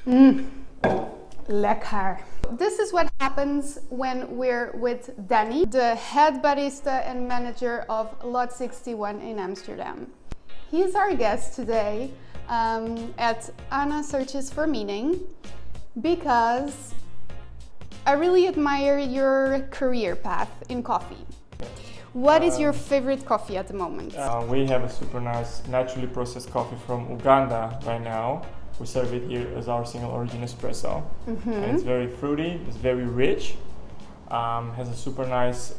Mm. Lekker. This is what happens when we're with Dani, the head barista and manager of Lot 61 in Amsterdam. He's our guest today at Anna Searches for Meaning because I really admire your career path in coffee. What is your favorite coffee at the moment? We have a super nice naturally processed coffee from Uganda right now. We serve it here as our single origin espresso. And it's very fruity, it's very rich, has a super nice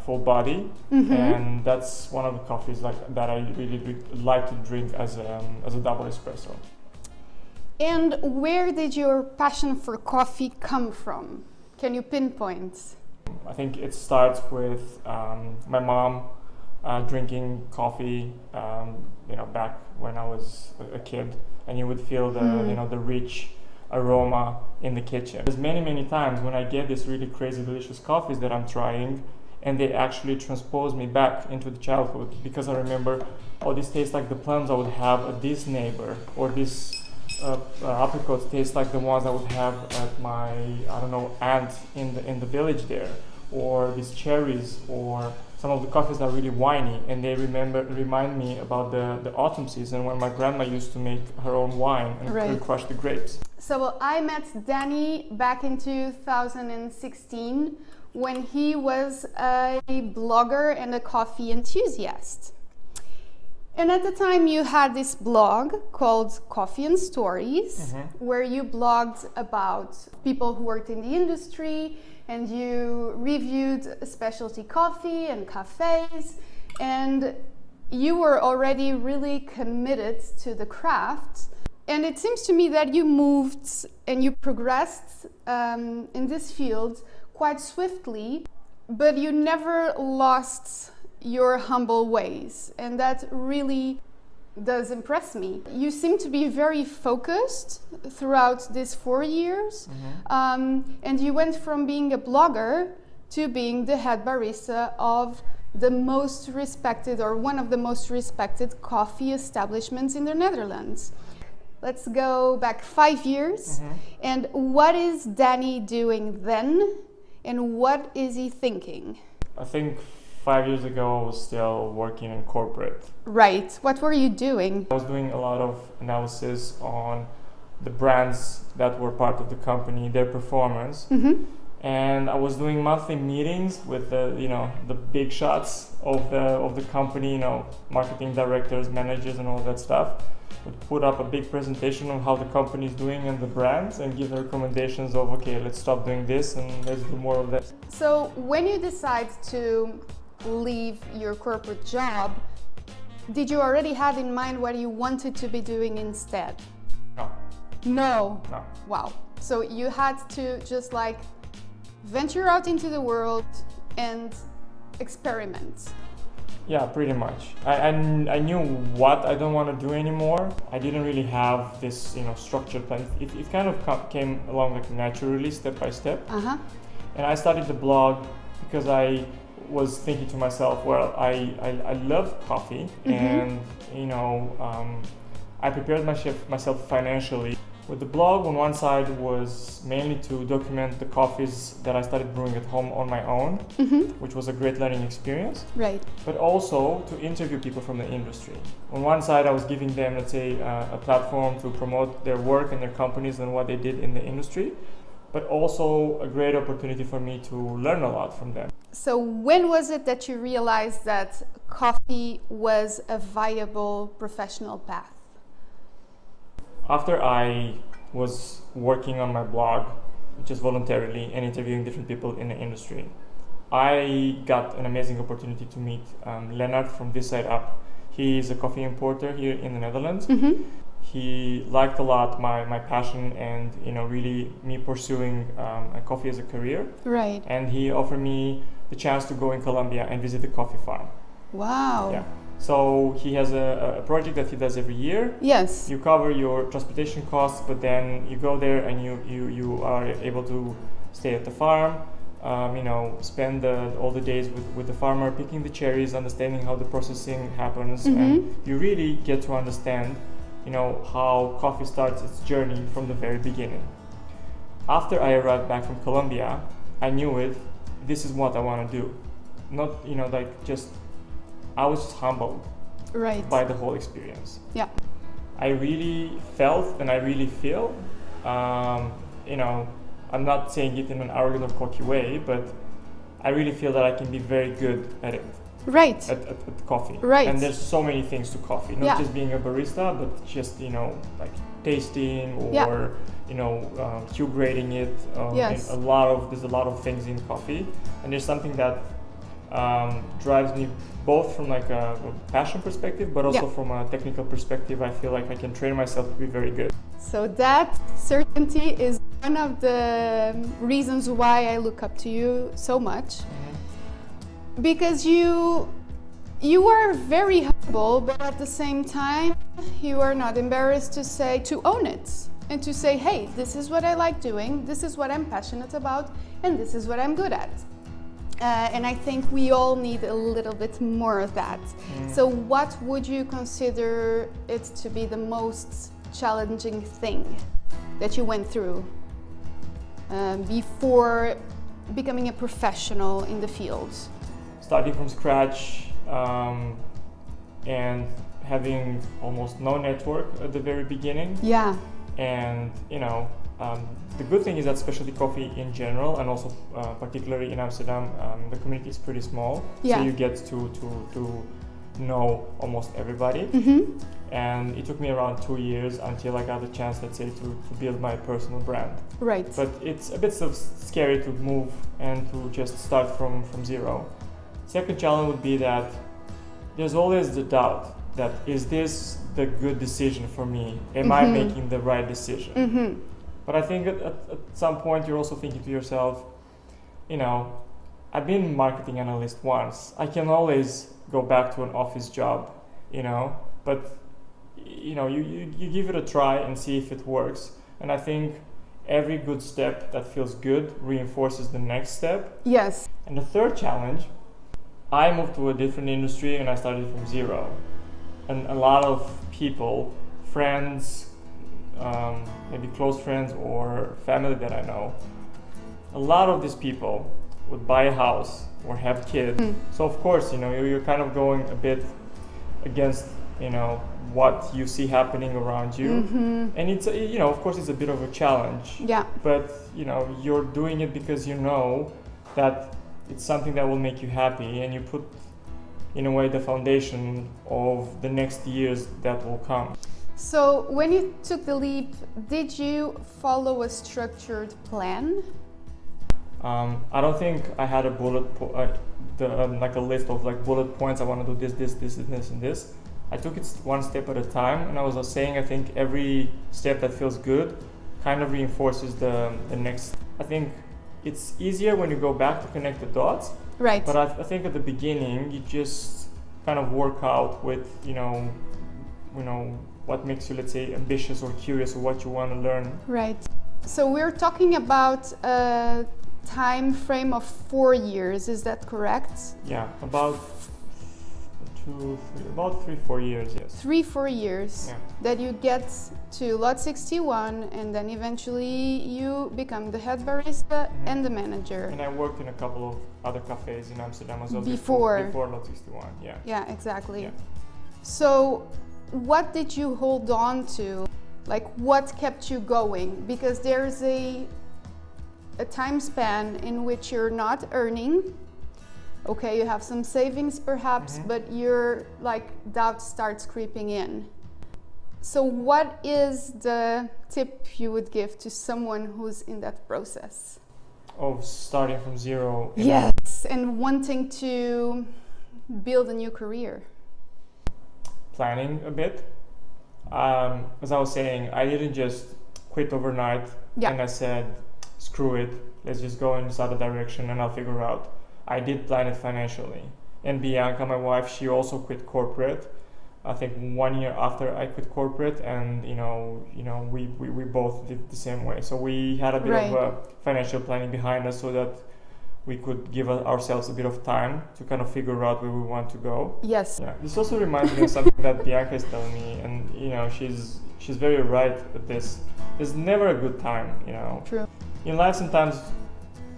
full body, and that's one of the coffees that I really like to drink as a double espresso. And where did your passion for coffee come from? Can you pinpoint? I think it starts with my mom drinking coffee, back when I was a kid, and you would feel the rich aroma in the kitchen. There's many times when I get these really crazy delicious coffees that I'm trying, and they actually transpose me back into the childhood, because I remember, this tastes like the plums I would have at this neighbor, or this apricots taste like the ones I would have at my aunt in the village there, or these cherries, or some of the coffees are really winey, and they remind me about the autumn season when my grandma used to make her own wine and crush the grapes. So I met Dani back in 2016 when he was a blogger and a coffee enthusiast. And at the time you had this blog called Coffee and Stories, where you blogged about people who worked in the industry, and you reviewed specialty coffee and cafes, and you were already really committed to the craft. And it seems to me that you moved and you progressed in this field quite swiftly, but you never lost your humble ways, and that really does impress me. You seem to be very focused throughout these 4 years, and you went from being a blogger to being the head barista of the most respected, or one of the most respected coffee establishments in the Netherlands. Let's go back 5 years. And what is Dani doing then, and what is he thinking? I think 5 years ago I was still working in corporate. Right. What were you doing? I was doing a lot of analysis on the brands that were part of the company, their performance. And I was doing monthly meetings with the big shots of the company, marketing directors, managers, and all that stuff. Would put up a big presentation on how the company is doing and the brands, and give the recommendations of, okay, let's stop doing this and let's do more of that. So when you decide to leave your corporate job, did you already have in mind what you wanted to be doing instead? No. Wow. So you had to just venture out into the world and experiment. Yeah, pretty much. I knew what I don't want to do anymore. I didn't really have this structured plan. It kind of came along naturally, step by step. And I started the blog because I was thinking to myself, well, I love coffee, and I prepared myself financially. With the blog, on one side was mainly to document the coffees that I started brewing at home on my own, which was a great learning experience. Right. But also to interview people from the industry. On one side, I was giving them, let's say, a platform to promote their work and their companies and what they did in the industry, but also a great opportunity for me to learn a lot from them. So when was it that you realized that coffee was a viable professional path? After I was working on my blog, just voluntarily, and interviewing different people in the industry, I got an amazing opportunity to meet Lennart from This Side Up. He is a coffee importer here in the Netherlands. He liked a lot my passion and really me pursuing coffee as a career. Right. And he offered me the chance to go in Colombia and visit the coffee farm. Wow. Yeah. So he has a project that he does every year. Yes. You cover your transportation costs, but then you go there and you are able to stay at the farm, spend all the days with the farmer, picking the cherries, understanding how the processing happens, and you really get to understand, how coffee starts its journey from the very beginning. After I arrived back from Colombia, I knew this is what I want to do. Not, I was just humbled by the whole experience. Yeah. I really felt and I really feel, I'm not saying it in an arrogant or cocky way, but I really feel that I can be very good at it. Right. At coffee. Right. And there's so many things to coffee, not just being a barista, but just, like tasting or, Q grading it. Yes. There's a lot of things in coffee. And there's something that drives me both from like a passion perspective, but also from a technical perspective. I feel like I can train myself to be very good. So that certainty is one of the reasons why I look up to you so much. Because you are very humble, but at the same time, you are not embarrassed to own it and to say, hey, this is what I like doing, this is what I'm passionate about, and this is what I'm good at. And I think we all need a little bit more of that. So what would you consider it to be the most challenging thing that you went through before becoming a professional in the field? Starting from scratch and having almost no network at the very beginning. Yeah. And the good thing is that specialty coffee in general, and also particularly in Amsterdam, the community is pretty small. Yeah. So you get to know almost everybody. And it took me around 2 years until I got the chance, let's say, to build my personal brand. Right. But it's a bit scary to move and to just start from zero. Second challenge would be that there's always the doubt that, is this the good decision for me? Am I making the right decision? But I think at some point you're also thinking to yourself, I've been marketing analyst once. I can always go back to an office job, but you give it a try and see if it works. And I think every good step that feels good reinforces the next step. Yes. And the third challenge, I moved to a different industry and I started from zero. And a lot of people, friends, maybe close friends or family that I know, a lot of these people would buy a house or have kids. So of course, you're kind of going a bit against, what you see happening around you. And it's, of course it's a bit of a challenge. Yeah. But, you're doing it because you know that it's something that will make you happy, and you put, in a way, the foundation of the next years that will come. So when you took the leap, did you follow a structured plan? I don't think I had a like a list of like bullet points. I want to do this, and this. I took it one step at a time, and I was saying I think every step that feels good kind of reinforces the next. I think it's easier when you go back to connect the dots. Right. But I think at the beginning you just kind of work out with what makes you, let's say, ambitious or curious, or what you want to learn. Right. So we're talking about a time frame of 4 years. Is that correct? Yeah, about 3-4 years. Yes. 3-4 years. Yeah. That you get to lot 61, and then eventually you become the head barista and the manager. And I worked in a couple of other cafes in Amsterdam as well before lot 61. Yeah. Yeah, exactly. Yeah. So what did you hold on to? Like, what kept you going? Because there's a time span in which you're not earning. Okay, you have some savings perhaps, but you're like, doubt starts creeping in. So what is the tip you would give to someone who's in that process? Of starting from zero. Yes, and wanting to build a new career. Planning a bit. As I was saying, I didn't just quit overnight and I said, screw it, let's just go in this other direction and I'll figure out. I did plan it financially. And Bianca, my wife, she also quit corporate. I think 1 year after I quit corporate, and we both did the same way. So we had a bit of a financial planning behind us, so that we could give ourselves a bit of time to kind of figure out where we want to go. Yes. Yeah. This also reminds me of something that Bianca is telling me, and she's very right with this. There's never a good time, True. In life, sometimes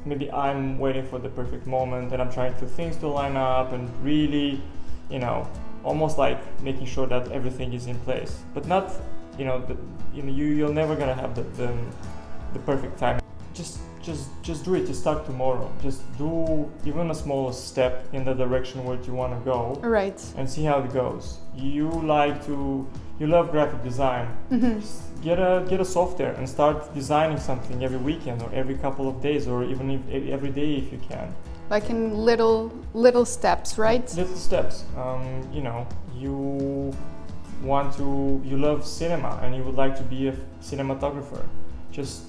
maybe I'm waiting for the perfect moment, and I'm trying for things to line up, and really, almost like making sure that everything is in place. But not, you're never gonna have the perfect time. Just do it. Just start tomorrow. Just do even a small step in the direction where you want to go. Right. And see how it goes. You love graphic design. Mm-hmm. Just get a software and start designing something every weekend or every couple of days or even every day if you can. Like in little steps, right? Little steps. You love cinema and you would like to be a cinematographer. Just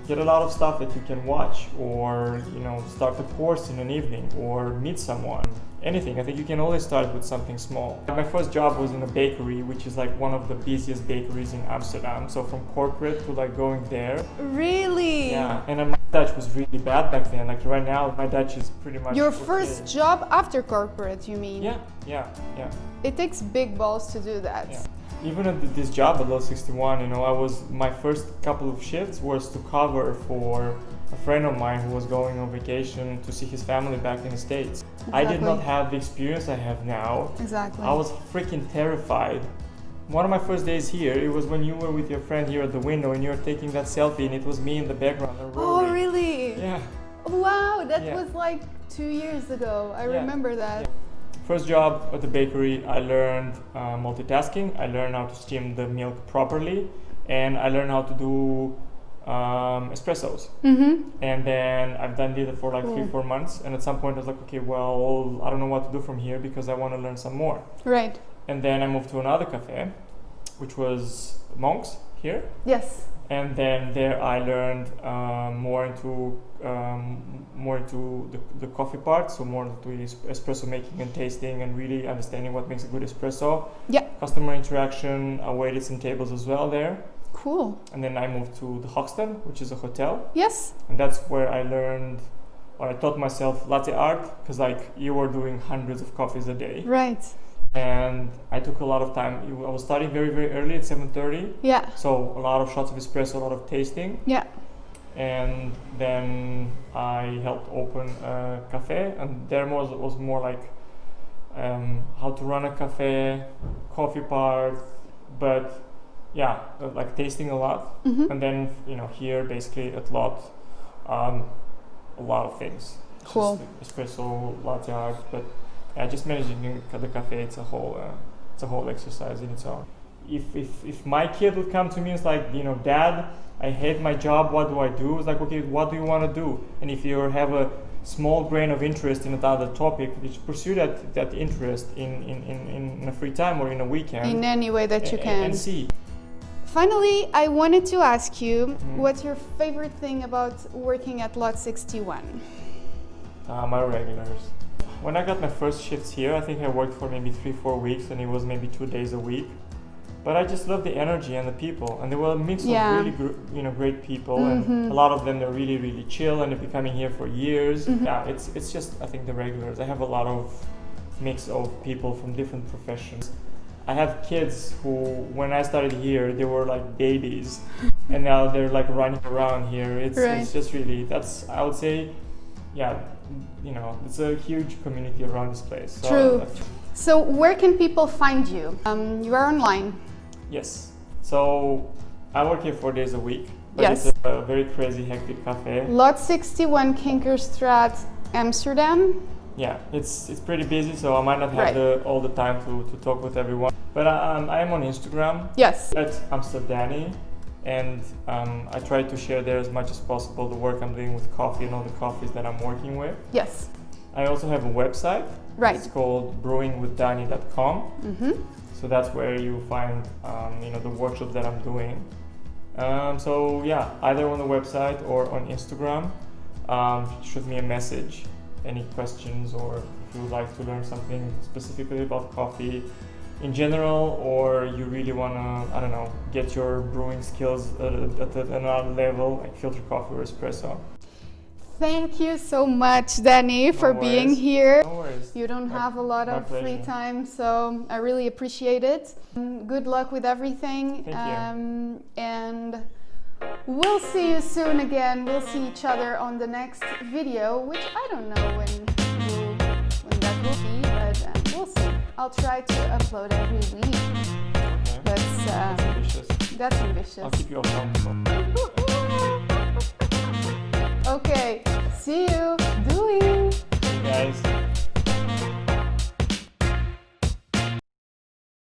get a lot of stuff that you can watch, or start a course in an evening, or meet someone. Anything. I think you can always start with something small. My first job was in a bakery, which is like one of the busiest bakeries in Amsterdam. So from corporate to like going there. Really? Yeah. And then my Dutch was really bad back then. Like right now, my Dutch is pretty much Your okay. first job after corporate, you mean? Yeah. It takes big balls to do that. Yeah. Even at this job at Lot 61, my first couple of shifts was to cover for a friend of mine who was going on vacation to see his family back in the States. Exactly. I did not have the experience I have now. Exactly. I was freaking terrified. One of my first days here, it was when you were with your friend here at the window and you were taking that selfie, and it was me in the background. Oh, really? Yeah. Wow, that was like 2 years ago. I remember that. Yeah. First job at the bakery, I learned multitasking. I learned how to steam the milk properly, and I learned how to do espressos. Mm-hmm. And then I've done it for like 3-4 months, and at some point I was like, okay, well, I don't know what to do from here because I want to learn some more. Right. And then I moved to another cafe, which was Monk's here. Yes. And then there I learned more into the coffee part, so more into espresso making and tasting and really understanding what makes a good espresso. Yeah. Customer interaction. I waited some tables as well there. Cool. And then I moved to the Hoxton, which is a hotel. Yes. And that's where I learned, or I taught myself latte art, because like you were doing hundreds of coffees a day. Right. And I took a lot of time. I was starting very, very early at 7:30. Yeah. So a lot of shots of espresso, a lot of tasting. Yeah. And then I helped open a cafe, and there was more like how to run a cafe, coffee part, but yeah, like tasting a lot. Mm-hmm. And then here basically at Lot, a lot of things. Cool. Just espresso, latte art, but just managing the cafe, it's a whole exercise in its own. If my kid would come to me and it's like, Dad, I hate my job, what do I do? It's like, okay, what do you want to do? And if you have a small grain of interest in another topic, you pursue that interest in a free time or in a weekend. In any way that you can. And see. Finally, I wanted to ask you, what's your favorite thing about working at Lot 61? My regulars. When I got my first shifts here, I think I worked for maybe 3-4 weeks, and it was maybe 2 days a week. But I just love the energy and the people, and there were a mix of really great people, and a lot of them they're really, really chill, and they've been coming here for years. Yeah, it's just, I think, the regulars. I have a lot of mix of people from different professions. I have kids who, when I started here, they were like babies, and now they're like running around here. It's just really, I would say, yeah, it's a huge community around this place. So true. So where can people find you? You are online. Yes. So I work here 4 days a week. But Yes. It's a very crazy, hectic cafe. Lot 61, Kinkerstraat, Amsterdam. Yeah, it's pretty busy, so I might not have all the time to talk with everyone. But I am on Instagram. Yes. At Amsterdam, and I try to share there as much as possible the work I'm doing with coffee and all the coffees that I'm working with. Yes. I also have a website. Right. It's called brewingwithdani.com. Mm-hmm. So that's where you find the workshops that I'm doing. So yeah, either on the website or on Instagram, shoot me a message. Any questions, or if you would like to learn something specifically about coffee in general, or you really want to, get your brewing skills at another level, like filter coffee or espresso. Thank you so much, Dani, for being worries. here. No worries. You don't have a lot of free pleasure. time, so I really appreciate it. Good luck with everything. Thank you. And we'll see you soon again. We'll see each other on the next video, which I don't know when that will be, but we'll see. I'll try to upload every week. Okay. But That's ambitious. that's ambitious. I'll keep you accountable. Okay, see you.